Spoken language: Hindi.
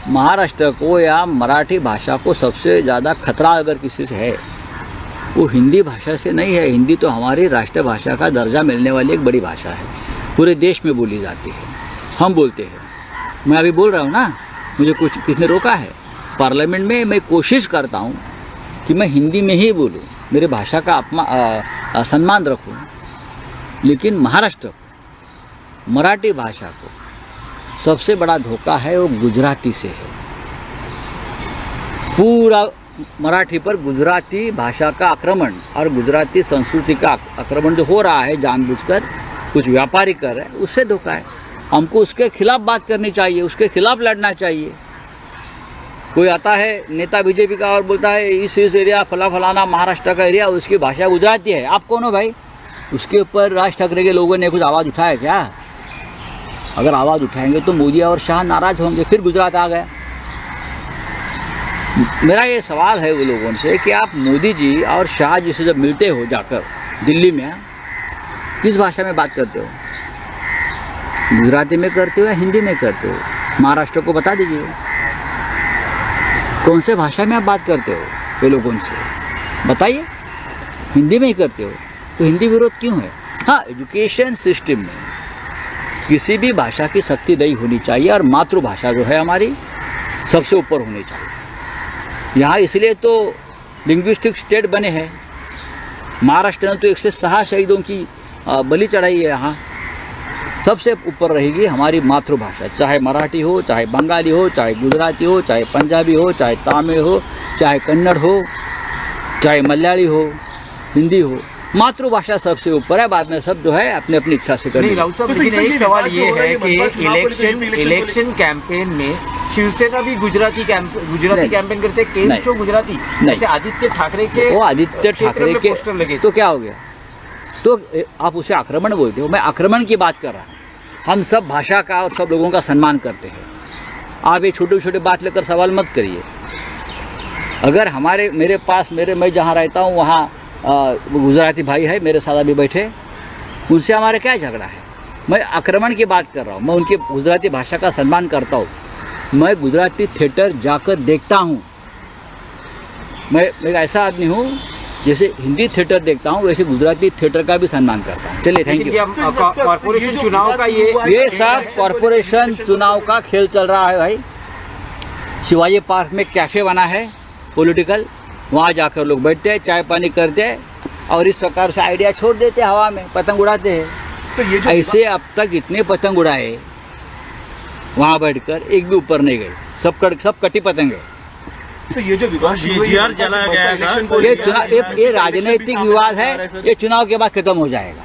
महाराष्ट्र को या मराठी भाषा को सबसे ज़्यादा खतरा अगर किसी से है वो हिंदी भाषा से नहीं है। हिंदी तो हमारी राष्ट्रभाषा का दर्जा मिलने वाली एक बड़ी भाषा है, पूरे देश में बोली जाती है, हम बोलते हैं। मैं अभी बोल रहा हूँ ना, मुझे कुछ किसने रोका है? पार्लियामेंट में मैं कोशिश करता हूँ कि मैं हिंदी में ही बोलूँ, मेरे भाषा का सम्मान रखूँ। लेकिन महाराष्ट्र मराठी भाषा को सबसे बड़ा धोखा है वो गुजराती से है। पूरा मराठी पर गुजराती भाषा का आक्रमण और गुजराती संस्कृति का आक्रमण जो हो रहा है जानबूझकर, कुछ व्यापारी कर रहे हैं, उससे धोखा है। हमको उसके खिलाफ बात करनी चाहिए, उसके खिलाफ लड़ना चाहिए। कोई आता है नेता बीजेपी का और बोलता है इस एरिया फलाना महाराष्ट्र का एरिया, उसकी भाषा गुजराती है। आप कौन हो भाई? उसके ऊपर राज ठाकरे के लोगों ने कुछ आवाज़ उठाया क्या? अगर आवाज़ उठाएंगे तो मोदी और शाह नाराज होंगे, फिर गुजरात आ गया। मेरा ये सवाल है वो लोगों से कि आप मोदी जी और शाह जी से जब मिलते हो जाकर दिल्ली में, किस भाषा में बात करते हो? गुजराती में करते हो या हिंदी में करते हो? महाराष्ट्र को बता दीजिए कौन से भाषा में आप बात करते हो ये लोगों से, बताइए। हिंदी में ही करते हो तो हिंदी विरोध क्यों है? हाँ, एजुकेशन सिस्टम में किसी भी भाषा की सख्ती नहीं होनी चाहिए और मातृभाषा जो है हमारी सबसे ऊपर होनी चाहिए। यहाँ इसलिए तो लिंग्विस्टिक स्टेट बने हैं। महाराष्ट्र ने तो 106 शहीदों की बलि चढ़ाई है। यहाँ सबसे ऊपर रहेगी हमारी मातृभाषा, चाहे मराठी हो, चाहे बंगाली हो, चाहे गुजराती हो, चाहे पंजाबी हो, चाहे तमिल हो, चाहे कन्नड़ हो, चाहे मलयाली हो, हिंदी हो। मातृभाषा सबसे ऊपर है, बाद में सब जो है अपने अपनी इच्छा से करनी। राउत साहब, लेकिन एक सवाल ये है कि इलेक्शन कैंपेन में शिवसेना भी गुजराती कैंपेन करते हैं, केंद्र गुजराती, जैसे आदित्य ठाकरे के, वो आदित्य ठाकरे के पोस्टर लगे तो क्या हो गया? तो आप उसे आक्रमण बोलते हो, मैं आक्रमण की बात कर रहा हूँ। हम सब भाषा का और सब लोगों का सम्मान करते हैं। आप ये छोटे छोटे बात लेकर सवाल मत करिए। अगर मैं जहाँ रहता हूँ वहाँ गुजराती भाई है मेरे साथ अभी बैठे, उनसे हमारे क्या झगड़ा है? मैं आक्रमण की बात कर रहा हूँ, मैं उनकी गुजराती भाषा का सम्मान करता हूँ। मैं गुजराती थिएटर जाकर देखता हूँ। मैं एक ऐसा आदमी हूँ जैसे हिंदी थिएटर देखता हूँ वैसे गुजराती थिएटर का भी सम्मान करता हूँ। चलिए, थैंक यू। कॉर्पोरेशन चुनाव का ये सब कॉर्पोरेशन चुनाव का खेल चल रहा है भाई। शिवाजी पार्क में कैफे बना है पॉलिटिकल, वहाँ जाकर लोग बैठते हैं, चाय पानी करते हैं और इस प्रकार से आइडिया छोड़ देते हैं, हवा में पतंग उड़ाते हैं। ऐसे अब तक इतने पतंग उड़ाए, वहाँ बैठकर एक भी ऊपर नहीं गए, सब कटी पतंग है। तो ये जो विवाद जला गया है, ये राजनीतिक विवाद है, ये चुनाव के बाद खत्म हो जाएगा।